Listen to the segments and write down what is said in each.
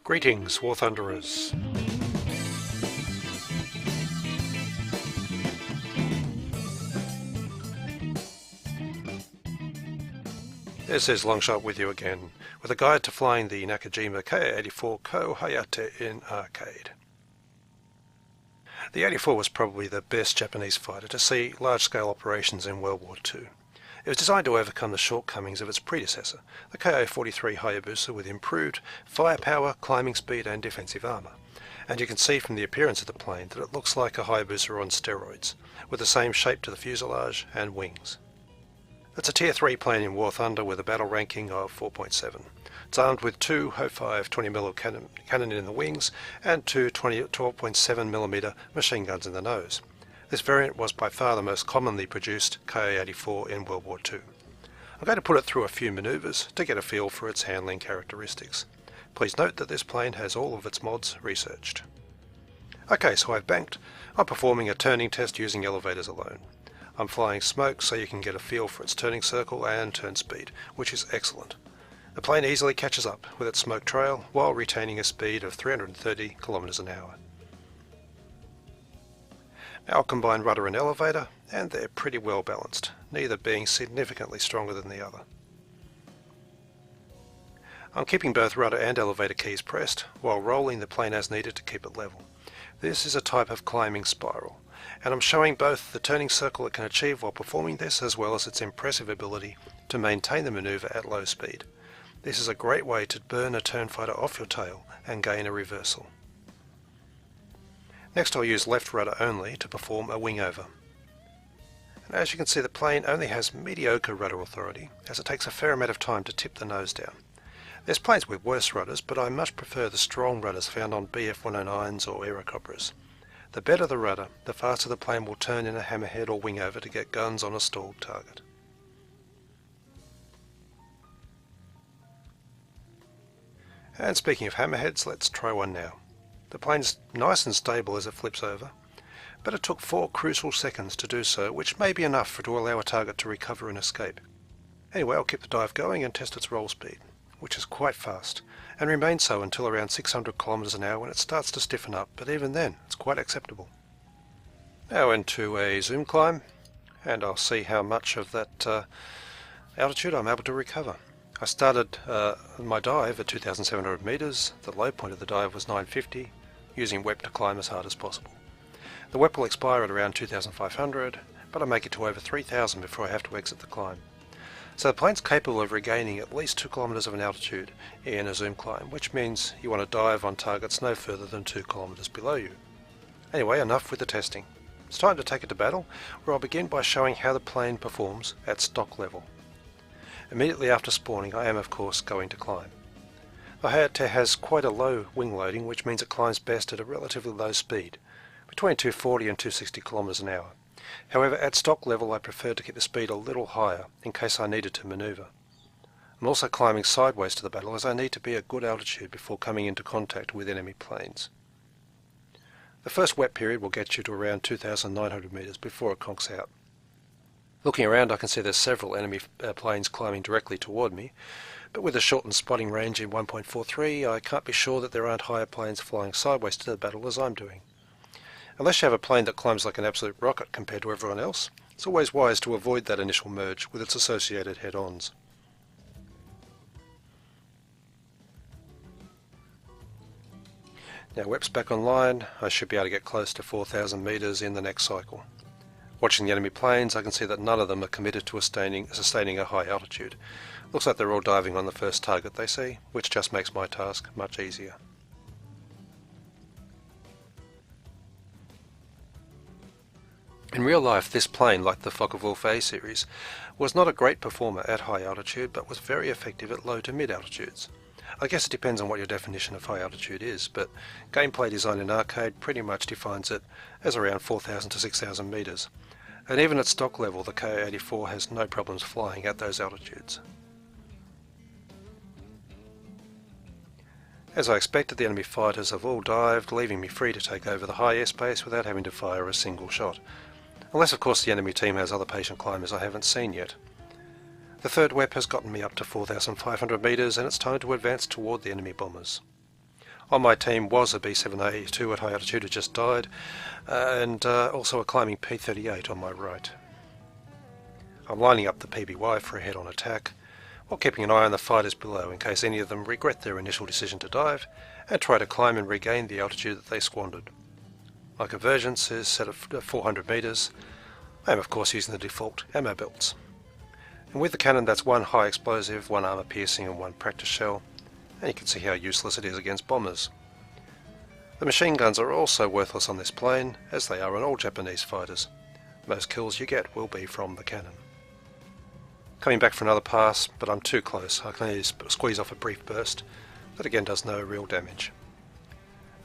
Greetings, War Thunderers. This is Longshot with you again, with a guide to flying the Nakajima Ki-84 Ko-Hayate in arcade. The 84 was probably the best Japanese fighter to see large-scale operations in World War II. It was designed to overcome the shortcomings of its predecessor, the Ki-43 Hayabusa, with improved firepower, climbing speed and defensive armour. And you can see from the appearance of the plane that it looks like a Hayabusa on steroids, with the same shape to the fuselage and wings. It's a Tier 3 plane in War Thunder with a battle ranking of 4.7. It's armed with two Ho-5 20mm cannon in the wings and two 12.7mm machine guns in the nose. This variant was by far the most commonly produced Ki-84 in World War II. I'm going to put it through a few manoeuvres to get a feel for its handling characteristics. Please note that this plane has all of its mods researched. Okay, so I've banked. I'm performing a turning test using elevators alone. I'm flying smoke so you can get a feel for its turning circle and turn speed, which is excellent. The plane easily catches up with its smoke trail while retaining a speed of 330 km an hour. Now I'll combine rudder and elevator, and they're pretty well balanced, neither being significantly stronger than the other. I'm keeping both rudder and elevator keys pressed, while rolling the plane as needed to keep it level. This is a type of climbing spiral, and I'm showing both the turning circle it can achieve while performing this, as well as its impressive ability to maintain the manoeuvre at low speed. This is a great way to burn a turn fighter off your tail and gain a reversal. Next I'll use left rudder only to perform a wing over. And as you can see, the plane only has mediocre rudder authority, as it takes a fair amount of time to tip the nose down. There's planes with worse rudders, but I much prefer the strong rudders found on BF-109s or Aerocopters. The better the rudder, the faster the plane will turn in a hammerhead or wing over to get guns on a stalled target. And speaking of hammerheads, let's try one now. The plane's nice and stable as it flips over, but it took 4 crucial seconds to do so, which may be enough to allow a target to recover and escape. Anyway, I'll keep the dive going and test its roll speed, which is quite fast, and remains so until around 600 km an hour when it starts to stiffen up, but even then it's quite acceptable. Now into a zoom climb, and I'll see how much of that altitude I'm able to recover. I started my dive at 2,700 meters. The low point of the dive was 950, using WEP to climb as hard as possible. The WEP will expire at around 2,500, but I make it to over 3,000 before I have to exit the climb. So the plane's capable of regaining at least 2 kilometers of an altitude in a zoom climb, which means you want to dive on targets no further than 2 kilometers below you. Anyway, enough with the testing. It's time to take it to battle, where I'll begin by showing how the plane performs at stock level. Immediately after spawning, I am of course going to climb. The Hayate has quite a low wing loading, which means it climbs best at a relatively low speed, between 240 and 260 km an hour. However, at stock level I prefer to keep the speed a little higher in case I needed to manoeuvre. I'm also climbing sideways to the battle, as I need to be at good altitude before coming into contact with enemy planes. The first wet period will get you to around 2,900 meters before it conks out. Looking around, I can see there's several enemy planes climbing directly toward me, but with a shortened spotting range in 1.43, I can't be sure that there aren't higher planes flying sideways to the battle as I'm doing. Unless you have a plane that climbs like an absolute rocket compared to everyone else, it's always wise to avoid that initial merge with its associated head-ons. Now WEP's back online. I should be able to get close to 4,000 meters in the next cycle. Watching the enemy planes, I can see that none of them are committed to sustaining a high altitude. Looks like they're all diving on the first target they see, which just makes my task much easier. In real life, this plane, like the Focke-Wulf A series, was not a great performer at high altitude, but was very effective at low to mid altitudes. I guess it depends on what your definition of high altitude is, but gameplay design in arcade pretty much defines it as around 4,000 to 6,000 meters. And even at stock level, the Ki-84 has no problems flying at those altitudes. As I expected, the enemy fighters have all dived, leaving me free to take over the high airspace without having to fire a single shot. Unless of course the enemy team has other patient climbers I haven't seen yet. The third WEP has gotten me up to 4,500 metres and it's time to advance toward the enemy bombers. On my team was a B-7A2 at high altitude who just died, and also a climbing P-38 on my right. I'm lining up the PBY for a head-on attack, while keeping an eye on the fighters below in case any of them regret their initial decision to dive and try to climb and regain the altitude that they squandered. My convergence is set at 400 metres. I am of course using the default ammo belts. And with the cannon that's one high explosive, one armour piercing and one practice shell, and you can see how useless it is against bombers. The machine guns are also worthless on this plane, as they are on all Japanese fighters. Most kills you get will be from the cannon. Coming back for another pass, but I'm too close. I can only squeeze off a brief burst that again does no real damage.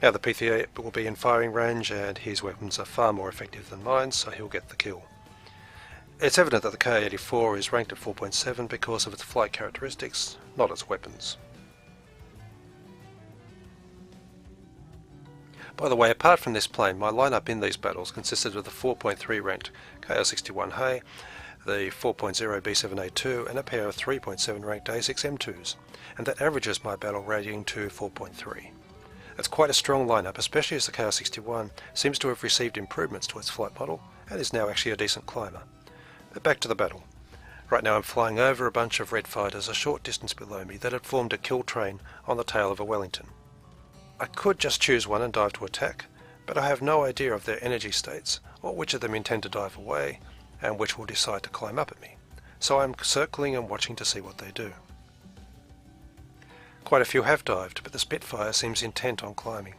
Now the P-38 will be in firing range and his weapons are far more effective than mine, so he'll get the kill. It's evident that the Ki-84 is ranked at 4.7 because of its flight characteristics, not its weapons. By the way, apart from this plane, my lineup in these battles consisted of the 4.3 ranked Ki-61 the 4.0 B-7A2 and a pair of 3.7 ranked A6 M2s, and that averages my battle rating to 4.3. It's quite a strong lineup, especially as the Ki-61 seems to have received improvements to its flight model and is now actually a decent climber. But back to the battle. Right now I'm flying over a bunch of red fighters a short distance below me that had formed a kill train on the tail of a Wellington. I could just choose one and dive to attack, but I have no idea of their energy states, or which of them intend to dive away, and which will decide to climb up at me, so I'm circling and watching to see what they do. Quite a few have dived, but the Spitfire seems intent on climbing.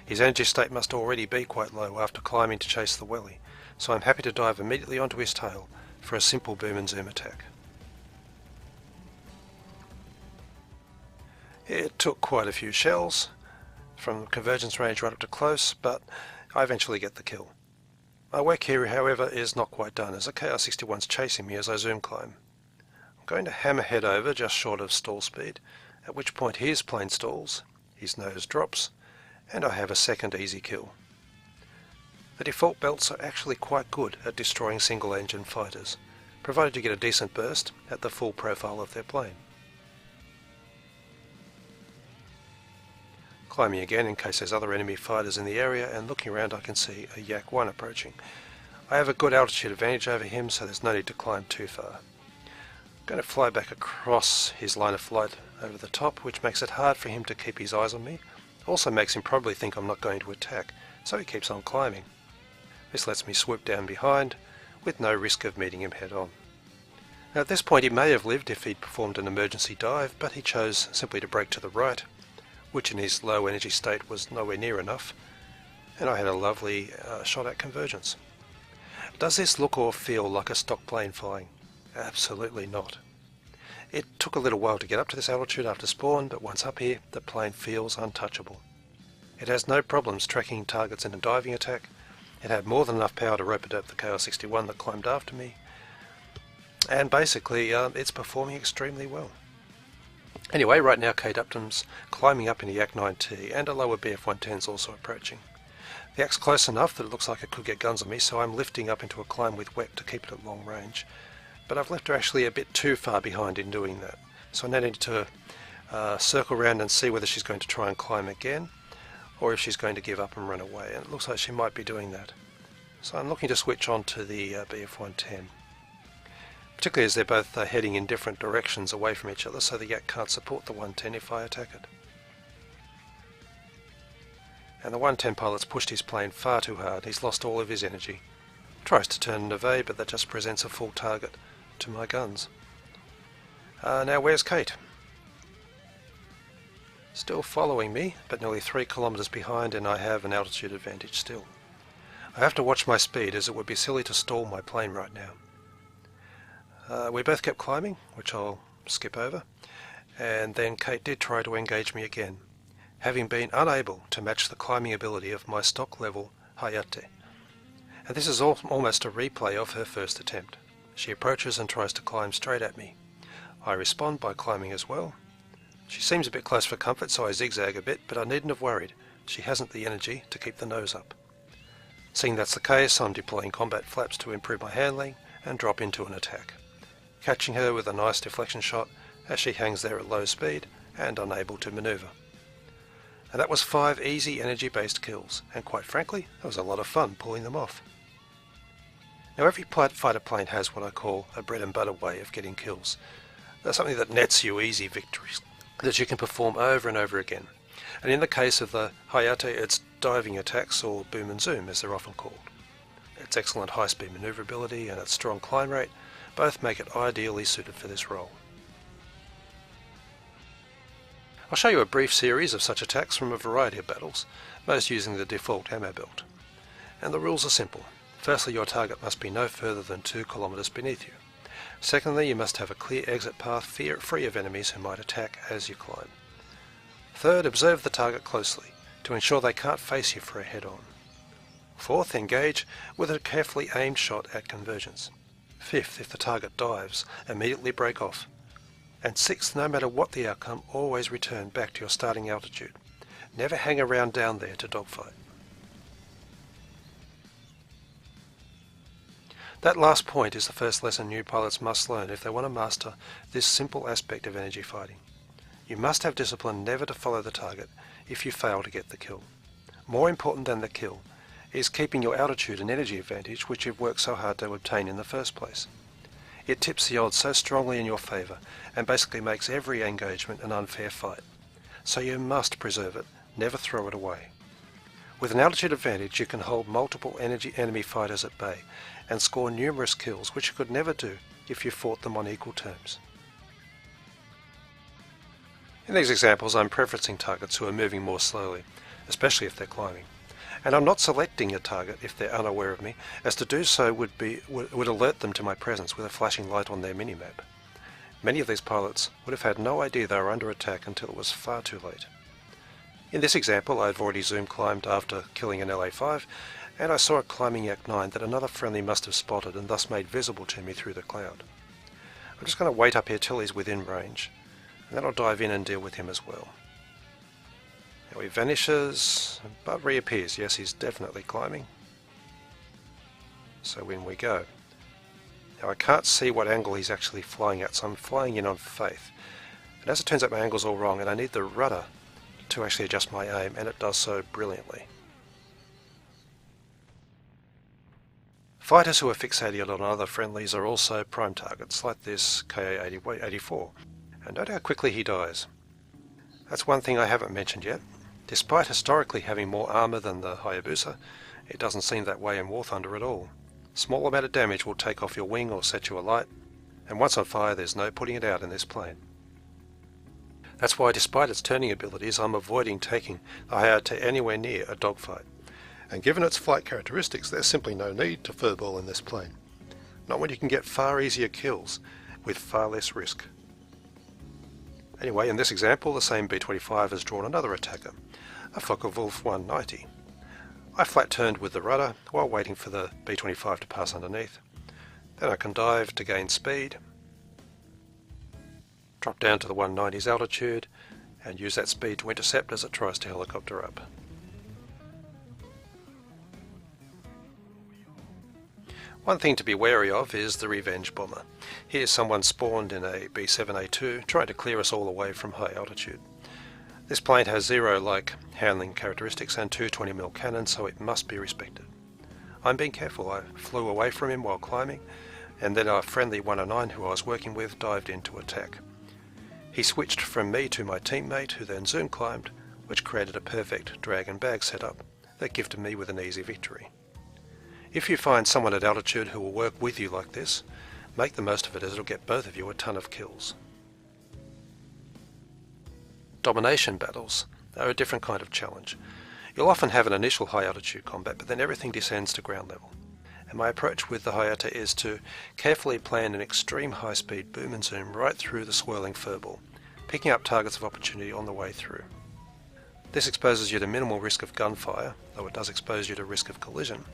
His energy state must already be quite low after climbing to chase the welly, so I'm happy to dive immediately onto his tail for a simple boom and zoom attack. It took quite a few shells, from convergence range right up to close, but I eventually get the kill. My work here, however, is not quite done, as the Ki-61's chasing me as I zoom climb. I'm going to hammerhead over just short of stall speed, at which point his plane stalls, his nose drops, and I have a second easy kill. The default belts are actually quite good at destroying single-engine fighters, provided you get a decent burst at the full profile of their plane. Climbing again in case there's other enemy fighters in the area, and looking around I can see a Yak-1 approaching. I have a good altitude advantage over him, so there's no need to climb too far. I'm going to fly back across his line of flight over the top, which makes it hard for him to keep his eyes on me. Also makes him probably think I'm not going to attack, so he keeps on climbing. This lets me swoop down behind, with no risk of meeting him head on. Now at this point he may have lived if he'd performed an emergency dive, but he chose simply to brake to the right, which in his low energy state was nowhere near enough, and I had a lovely shot at convergence. Does this look or feel like a stock plane flying? Absolutely not. It took a little while to get up to this altitude after spawn, but once up here the plane feels untouchable. It has no problems tracking targets in a diving attack. It had more than enough power to rope it up the Ki-61 that climbed after me, and basically it's performing extremely well. Anyway, right now Kate Upton's climbing up in a Yak-9T, and a lower BF-110 is also approaching. The Yak's close enough that it looks like it could get guns on me, so I'm lifting up into a climb with WEP to keep it at long range. But I've left her actually a bit too far behind in doing that, so I now need to circle around and see whether she's going to try and climb again, or if she's going to give up and run away, and it looks like she might be doing that. So I'm looking to switch on to the BF-110. Particularly as they're both heading in different directions away from each other, so the Yak can't support the 110 if I attack it. And the 110 pilot's pushed his plane far too hard. He's lost all of his energy. Tries to turn and evade, but that just presents a full target to my guns. Now where's Kate? Still following me, but nearly 3 kilometers behind, and I have an altitude advantage still. I have to watch my speed, as it would be silly to stall my plane right now. We both kept climbing, which I'll skip over, and then Kate did try to engage me again, having been unable to match the climbing ability of my stock level Hayate. And this is almost a replay of her first attempt. She approaches and tries to climb straight at me. I respond by climbing as well. She seems a bit close for comfort, so I zigzag a bit, but I needn't have worried. She hasn't the energy to keep the nose up. Seeing that's the case, I'm deploying combat flaps to improve my handling and drop into an attack. catching her with a nice deflection shot as she hangs there at low speed and unable to maneuver. And that was 5 easy energy-based kills, and quite frankly, it was a lot of fun pulling them off. Now every fighter plane has what I call a bread and butter way of getting kills. That's something that nets you easy victories that you can perform over and over again. And in the case of the Hayate, it's diving attacks, or boom and zoom as they're often called. Its excellent high-speed maneuverability and its strong climb rate both make it ideally suited for this role. I'll show you a brief series of such attacks from a variety of battles, most using the default ammo belt. And the rules are simple. Firstly, your target must be no further than 2 kilometers beneath you. Secondly, you must have a clear exit path free of enemies who might attack as you climb. Third, observe the target closely to ensure they can't face you for a head-on. Fourth, engage with a carefully aimed shot at convergence. Fifth, if the target dives, immediately break off. And sixth, no matter what the outcome, always return back to your starting altitude. Never hang around down there to dogfight. That last point is the first lesson new pilots must learn if they want to master this simple aspect of energy fighting. You must have discipline never to follow the target if you fail to get the kill. More important than the kill is keeping your altitude and energy advantage, which you've worked so hard to obtain in the first place. It tips the odds so strongly in your favour and basically makes every engagement an unfair fight. So you must preserve it, never throw it away. With an altitude advantage you can hold multiple enemy fighters at bay and score numerous kills which you could never do if you fought them on equal terms. In these examples I'm preferencing targets who are moving more slowly, especially if they're climbing. And I'm not selecting a target if they're unaware of me, as to do so would alert them to my presence with a flashing light on their minimap. Many of these pilots would have had no idea they were under attack until it was far too late. In this example I've already zoom climbed after killing an LA-5, and I saw a climbing Yak 9 that another friendly must have spotted and thus made visible to me through the cloud. I'm just going to wait up here till he's within range, and then I'll dive in and deal with him as well. Now he vanishes, but reappears. Yes, he's definitely climbing. So in we go. Now I can't see what angle he's actually flying at, so I'm flying in on faith. And as it turns out my angle's all wrong, and I need the rudder to actually adjust my aim, and it does so brilliantly. Fighters who are fixated on other friendlies are also prime targets, like this Ki-84. And note how quickly he dies. That's one thing I haven't mentioned yet. Despite historically having more armour than the Hayabusa, it doesn't seem that way in War Thunder at all. Small amount of damage will take off your wing or set you alight, and once on fire there's no putting it out in this plane. That's why despite its turning abilities I'm avoiding taking the Hayate anywhere near a dogfight. And given its flight characteristics there's simply no need to furball in this plane. Not when you can get far easier kills with far less risk. Anyway, in this example, the same B-25 has drawn another attacker, a Focke-Wulf 190. I flat-turned with the rudder while waiting for the B-25 to pass underneath. Then I can dive to gain speed, drop down to the 190's altitude, and use that speed to intercept as it tries to helicopter up. One thing to be wary of is the revenge bomber. Here's someone spawned in a B-7A2 trying to clear us all away from high altitude. This plane has zero-like handling characteristics and 2 20mm cannons, so it must be respected. I'm being careful. I flew away from him while climbing, and then a friendly 109 who I was working with dived in to attack. He switched from me to my teammate, who then zoom climbed, which created a perfect drag and bag setup that gifted me with an easy victory. If you find someone at altitude who will work with you like this, make the most of it, as it'll get both of you a ton of kills. Domination battles are a different kind of challenge. You'll often have an initial high altitude combat, but then everything descends to ground level. And my approach with the Hayate is to carefully plan an extreme high speed boom and zoom right through the swirling furball, picking up targets of opportunity on the way through. This exposes you to minimal risk of gunfire, though it does expose you to risk of collision,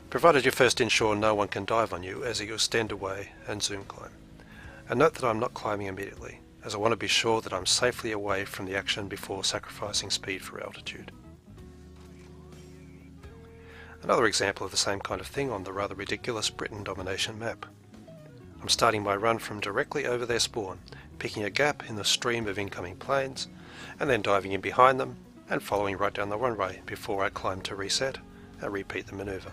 provided you first ensure no one can dive on you as you extend away and zoom climb. And note that I'm not climbing immediately, as I want to be sure that I'm safely away from the action before sacrificing speed for altitude. Another example of the same kind of thing on the rather ridiculous Britain Domination map. I'm starting my run from directly over their spawn, picking a gap in the stream of incoming planes, and then diving in behind them and following right down the runway before I climb to reset and repeat the maneuver.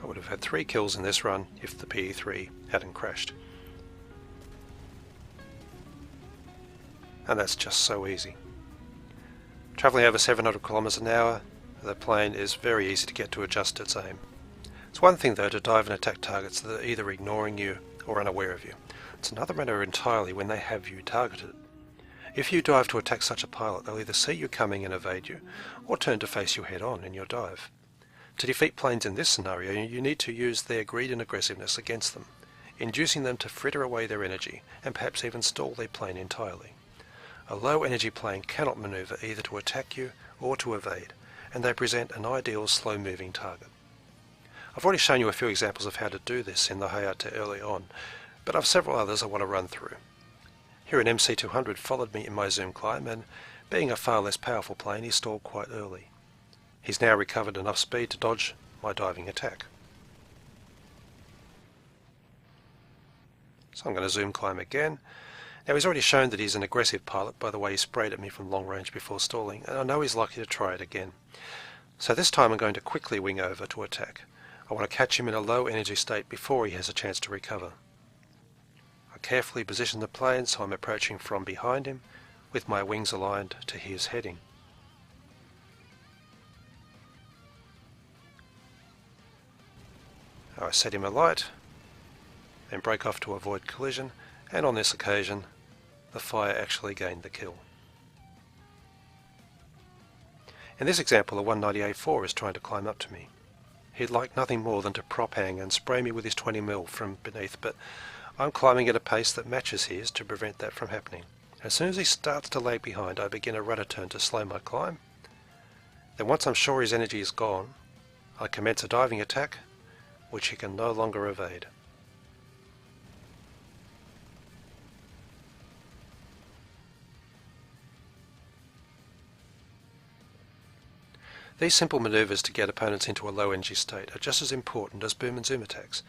I would have had 3 kills in this run if the Ki-84 hadn't crashed. And that's just so easy. Travelling over 700 kilometers an hour, the plane is very easy to get to adjust its aim. It's one thing though to dive and attack targets that are either ignoring you or unaware of you. It's another matter entirely when they have you targeted. If you dive to attack such a pilot, they'll either see you coming and evade you, or turn to face you head on in your dive. To defeat planes in this scenario, you need to use their greed and aggressiveness against them, inducing them to fritter away their energy and perhaps even stall their plane entirely. A low energy plane cannot maneuver either to attack you or to evade, and they present an ideal slow moving target. I've already shown you a few examples of how to do this in the Hayate early on, but I've several others I want to run through. Here an MC-200 followed me in my zoom climb, and being a far less powerful plane, he stalled quite early. He's now recovered enough speed to dodge my diving attack. So I'm going to zoom climb again. Now he's already shown that he's an aggressive pilot by the way he sprayed at me from long range before stalling, and I know he's likely to try it again. So this time I'm going to quickly wing over to attack. I want to catch him in a low energy state before he has a chance to recover. I carefully position the plane so I'm approaching from behind him with my wings aligned to his heading. I set him alight, then break off to avoid collision, and on this occasion the fire actually gained the kill. In this example, a 198-4 is trying to climb up to me. He'd like nothing more than to prop hang and spray me with his 20mm from beneath, but I'm climbing at a pace that matches his to prevent that from happening. As soon as he starts to lag behind, I begin a rudder turn to slow my climb. Then once I'm sure his energy is gone, I commence a diving attack, which he can no longer evade. These simple manoeuvres to get opponents into a low energy state are just as important as boom and zoom attacks.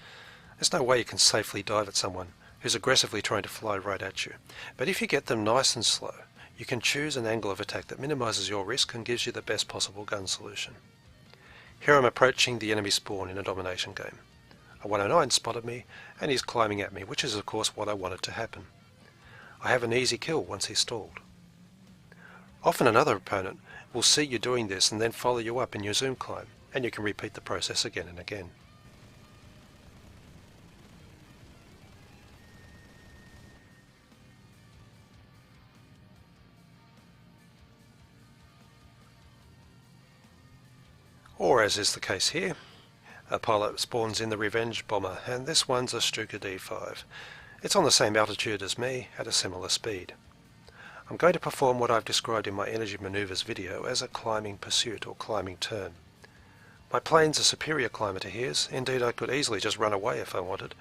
There's no way you can safely dive at someone who's aggressively trying to fly right at you. But if you get them nice and slow, you can choose an angle of attack that minimises your risk and gives you the best possible gun solution. Here I'm approaching the enemy spawn in a domination game. A 109 spotted me and he's climbing at me, which is of course what I wanted to happen. I have an easy kill once he's stalled. Often another opponent will see you doing this and then follow you up in your zoom climb, and you can repeat the process again and again. Or as is the case here, a pilot spawns in the Revenge bomber, and this one's a Stuka D5. It's on the same altitude as me at a similar speed. I'm going to perform what I've described in my energy maneuvers video as a climbing pursuit or climbing turn. My plane's a superior climber to his, indeed I could easily just run away if I wanted,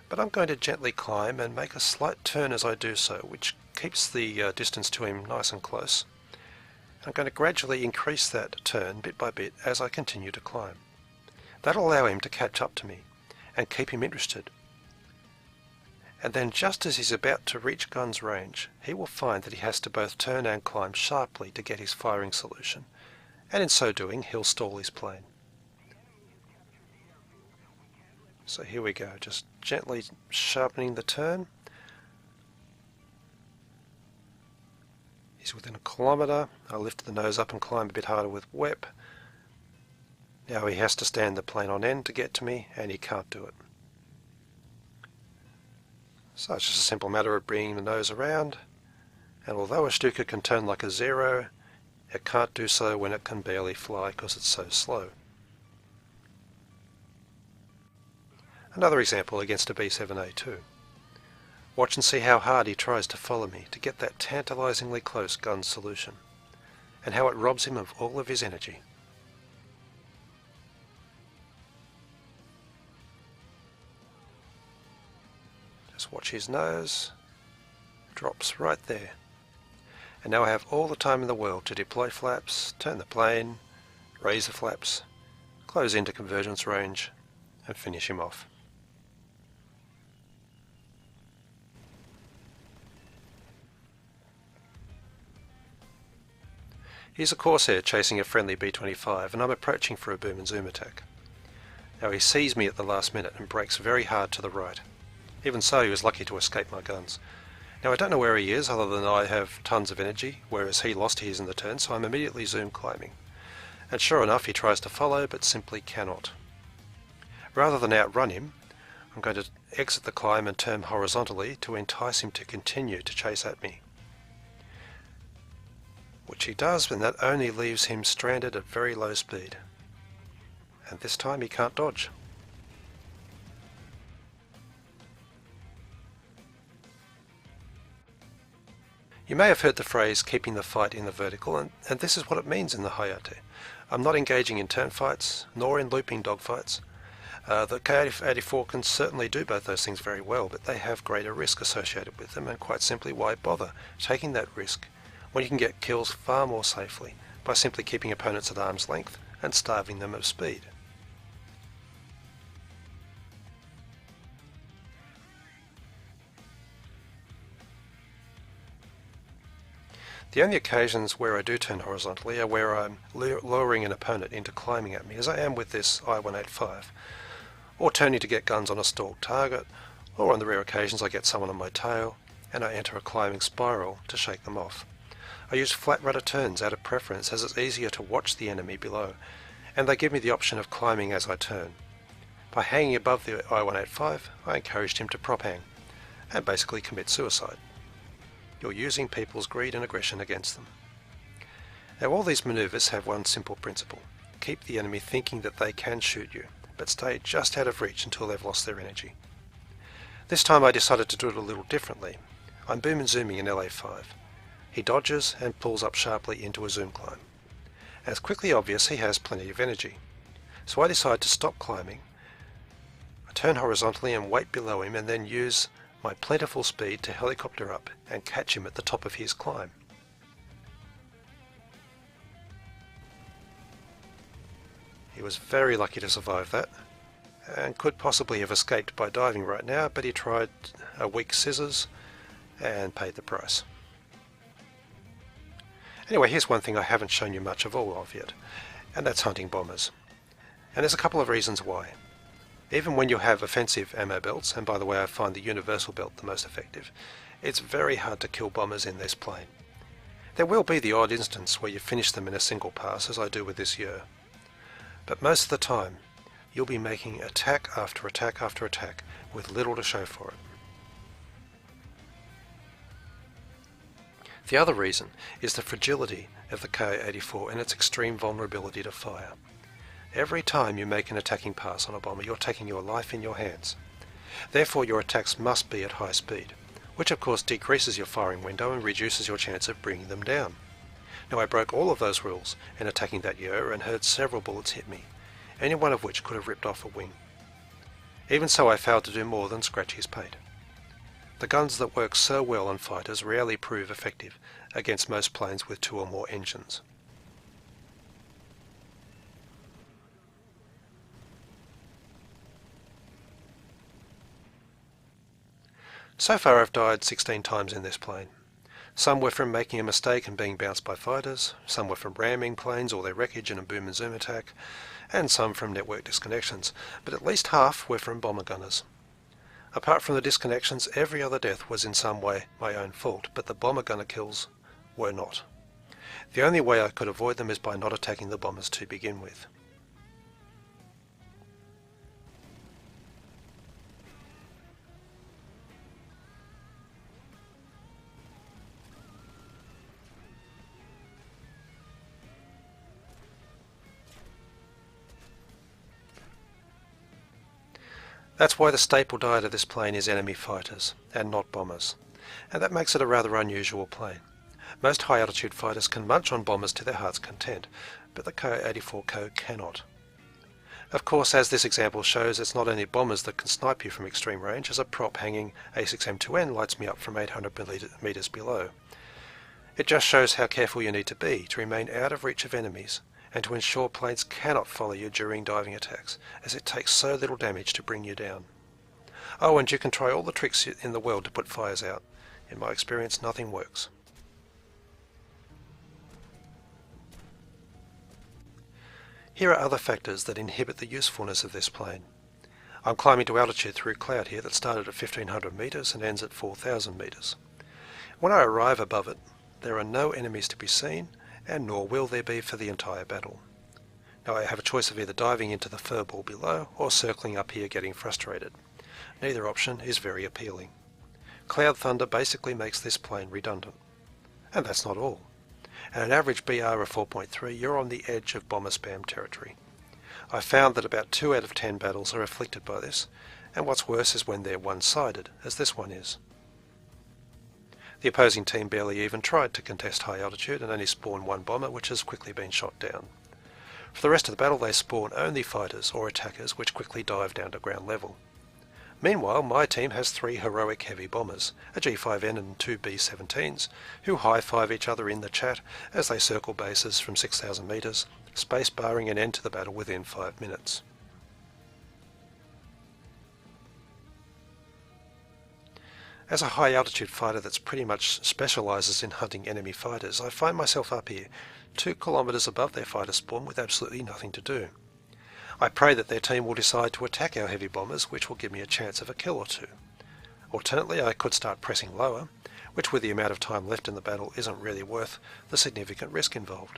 but I'm going to gently climb and make a slight turn as I do so, which keeps the distance to him nice and close. I'm going to gradually increase that turn bit by bit as I continue to climb. That'll allow him to catch up to me and keep him interested. And then just as he's about to reach gun's range, he will find that he has to both turn and climb sharply to get his firing solution, and in so doing he'll stall his plane. So here we go, just gently sharpening the turn. He's within 1 kilometre. I'll lift the nose up and climb a bit harder with WEP. Now he has to stand the plane on end to get to me, and he can't do it. So it's just a simple matter of bringing the nose around, and although a Stuka can turn like a zero, it can't do so when it can barely fly because it's so slow. Another example against a B-7A2. Watch and see how hard he tries to follow me to get that tantalisingly close gun solution, and how it robs him of all of his energy. Just watch his nose, drops right there. And now I have all the time in the world to deploy flaps, turn the plane, raise the flaps, close into convergence range, and finish him off. He's a Corsair chasing a friendly B-25, and I'm approaching for a boom and zoom attack. Now he sees me at the last minute and brakes very hard to the right. Even so, he was lucky to escape my guns. Now I don't know where he is, other than I have tons of energy, whereas he lost his in the turn, so I'm immediately zoom climbing. And sure enough, he tries to follow, but simply cannot. Rather than outrun him, I'm going to exit the climb and turn horizontally to entice him to continue to chase at me. Which he does, and that only leaves him stranded at very low speed. And this time he can't dodge. You may have heard the phrase keeping the fight in the vertical, and this is what it means in the Hayate. I'm not engaging in turn fights, nor in looping dogfights. The Ki-84 can certainly do both those things very well, but they have greater risk associated with them, and quite simply, why bother taking that risk when you can get kills far more safely by simply keeping opponents at arm's length and starving them of speed. The only occasions where I do turn horizontally are where I'm luring an opponent into climbing at me, as I am with this I-185, or turning to get guns on a stalled target, or on the rare occasions I get someone on my tail and I enter a climbing spiral to shake them off. I use flat rudder turns out of preference, as it's easier to watch the enemy below, and they give me the option of climbing as I turn. By hanging above the I-185, I encouraged him to prop hang and basically commit suicide. You're using people's greed and aggression against them. Now all these maneuvers have one simple principle. Keep the enemy thinking that they can shoot you, but stay just out of reach until they've lost their energy. This time I decided to do it a little differently. I'm boom and zooming in LA5. He dodges and pulls up sharply into a zoom climb. As quickly obvious, he has plenty of energy. So I decide to stop climbing. I turn horizontally and wait below him, and then use my plentiful speed to helicopter up and catch him at the top of his climb. He was very lucky to survive that, and could possibly have escaped by diving right now, but he tried a weak scissors and paid the price. Anyway, here's one thing I haven't shown you much of all of yet, and that's hunting bombers. And there's a couple of reasons why. Even when you have offensive ammo belts, and by the way I find the universal belt the most effective, it's very hard to kill bombers in this plane. There will be the odd instance where you finish them in a single pass, as I do with this year. But most of the time, you'll be making attack after attack after attack with little to show for it. The other reason is the fragility of the Ki-84 and its extreme vulnerability to fire. Every time you make an attacking pass on a bomber, you're taking your life in your hands. Therefore your attacks must be at high speed, which of course decreases your firing window and reduces your chance of bringing them down. Now I broke all of those rules in attacking that year and heard several bullets hit me, any one of which could have ripped off a wing. Even so, I failed to do more than scratch his pate. The guns that work so well on fighters rarely prove effective against most planes with 2 or more engines. So far I've died 16 times in this plane. Some were from making a mistake and being bounced by fighters, some were from ramming planes or their wreckage in a boom and zoom attack, and some from network disconnections, but at least half were from bomber gunners. Apart from the disconnections, every other death was in some way my own fault, but the bomber gunner kills were not. The only way I could avoid them is by not attacking the bombers to begin with. That's why the staple diet of this plane is enemy fighters, and not bombers, and that makes it a rather unusual plane. Most high-altitude fighters can munch on bombers to their heart's content, but the Ki-84 code cannot. Of course, as this example shows, it's not only bombers that can snipe you from extreme range, as a prop hanging A6M2N lights me up from 800 meters below. It just shows how careful you need to be to remain out of reach of enemies and to ensure planes cannot follow you during diving attacks, as it takes so little damage to bring you down. Oh, and you can try all the tricks in the world to put fires out. In my experience, nothing works. Here are other factors that inhibit the usefulness of this plane. I'm climbing to altitude through cloud here that started at 1500 metres and ends at 4000 metres. When I arrive above it, there are no enemies to be seen, and nor will there be for the entire battle. Now I have a choice of either diving into the furball below or circling up here getting frustrated. Neither option is very appealing. Cloud thunder basically makes this plane redundant. And that's not all. At an average BR of 4.3, you're on the edge of bomber spam territory. I found that about 2 out of 10 battles are afflicted by this, and what's worse is when they're one-sided, as this one is. The opposing team barely even tried to contest high altitude and only spawned one bomber, which has quickly been shot down. For the rest of the battle they spawn only fighters or attackers, which quickly dive down to ground level. Meanwhile, my team has 3 heroic heavy bombers, a G5N and 2 B-17s, who high-five each other in the chat as they circle bases from 6,000 metres, space-barring an end to the battle within 5 minutes. As a high-altitude fighter that pretty much specialises in hunting enemy fighters, I find myself up here, 2 kilometres above their fighter spawn with absolutely nothing to do. I pray that their team will decide to attack our heavy bombers, which will give me a chance of a kill or 2. Alternately, I could start pressing lower, which with the amount of time left in the battle isn't really worth the significant risk involved.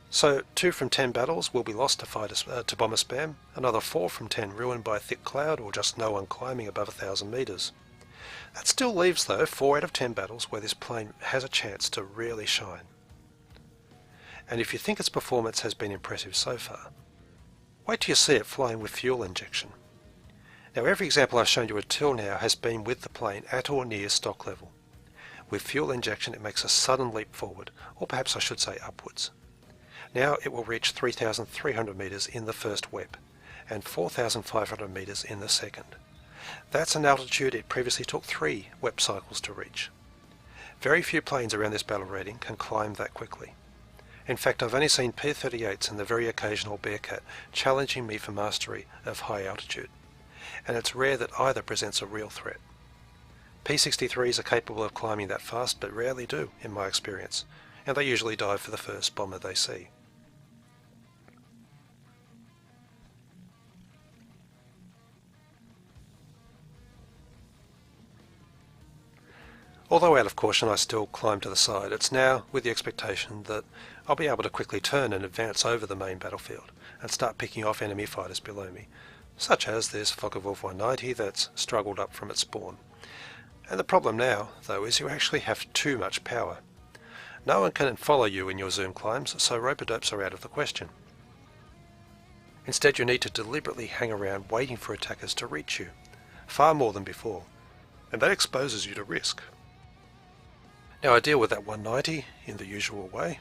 So 2 from 10 battles will be lost to bomber spam, another 4 from 10 ruined by thick cloud or just no one climbing above 1,000 metres. That still leaves, though, 4 out of 10 battles where this plane has a chance to really shine. And if you think its performance has been impressive so far, wait till you see it flying with fuel injection. Now, every example I've shown you until now has been with the plane at or near stock level. With fuel injection it makes a sudden leap forward, or perhaps I should say upwards. Now it will reach 3,300 metres in the first WEP, and 4,500 metres in the second. That's an altitude it previously took 3 WEP cycles to reach. Very few planes around this battle rating can climb that quickly. In fact, I've only seen P-38s and the very occasional Bearcat challenging me for mastery of high altitude, and it's rare that either presents a real threat. P-63s are capable of climbing that fast, but rarely do, in my experience, and they usually dive for the first bomber they see. Although out of caution I still climb to the side, it's now with the expectation that I'll be able to quickly turn and advance over the main battlefield and start picking off enemy fighters below me, such as this Focke-Wulf 190 that's struggled up from its spawn. And the problem now, though, is you actually have too much power. No one can follow you in your zoom climbs, so rope-a-dopes are out of the question. Instead you need to deliberately hang around waiting for attackers to reach you, far more than before, and that exposes you to risk. Now I deal with that 190 in the usual way,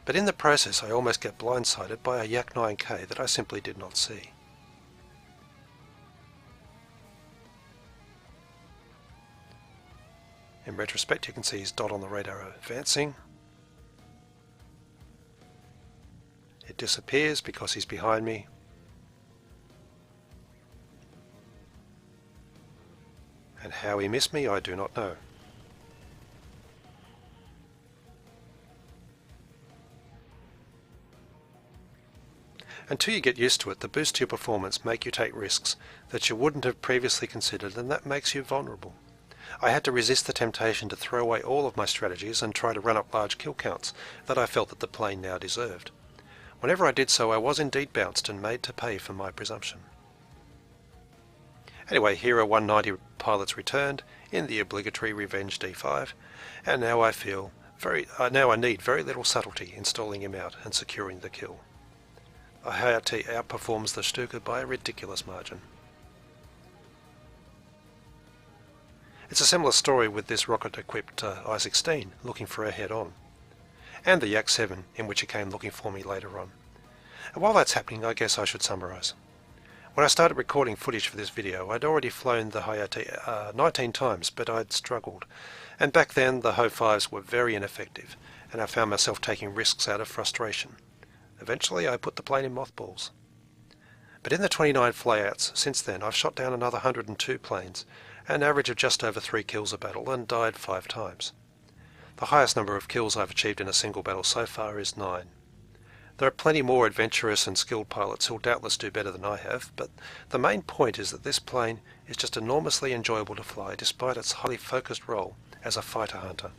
but in the process I almost get blindsided by a Yak 9K that I simply did not see. In retrospect you can see his dot on the radar advancing. It disappears because he's behind me. And how he missed me I do not know. Until you get used to it, the boosts to your performance make you take risks that you wouldn't have previously considered, and that makes you vulnerable. I had to resist the temptation to throw away all of my strategies and try to run up large kill counts that I felt that the plane now deserved. Whenever I did so, I was indeed bounced and made to pay for my presumption. Anyway, here are 190 pilots returned in the obligatory Revenge D5, and now I need very little subtlety in stalling him out and securing the kill. IHT outperforms the Stuka by a ridiculous margin. It's a similar story with this rocket-equipped I-16 looking for a head-on, and the Yak-7 in which it came looking for me later on. And while that's happening, I guess I should summarise. When I started recording footage for this video, I'd already flown the Ki-84 19 times, but I'd struggled. And back then the Ho-5s were very ineffective, and I found myself taking risks out of frustration. Eventually I put the plane in mothballs. But in the 29 flyouts since then, I've shot down another 102 planes, an average of just over 3 kills a battle, and died 5 times. The highest number of kills I've achieved in a single battle so far is 9. There are plenty more adventurous and skilled pilots who'll doubtless do better than I have, but the main point is that this plane is just enormously enjoyable to fly despite its highly focused role as a fighter hunter.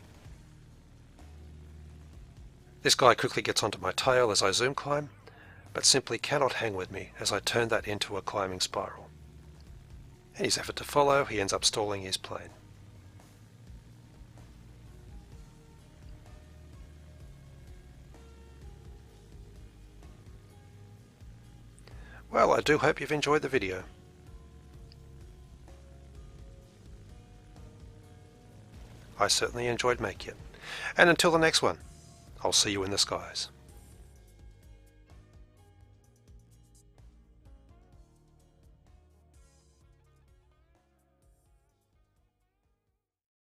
This guy quickly gets onto my tail as I zoom climb, but simply cannot hang with me as I turn that into a climbing spiral. In his effort to follow, he ends up stalling his plane. Well, I do hope you've enjoyed the video. I certainly enjoyed making it. And until the next one, I'll see you in the skies.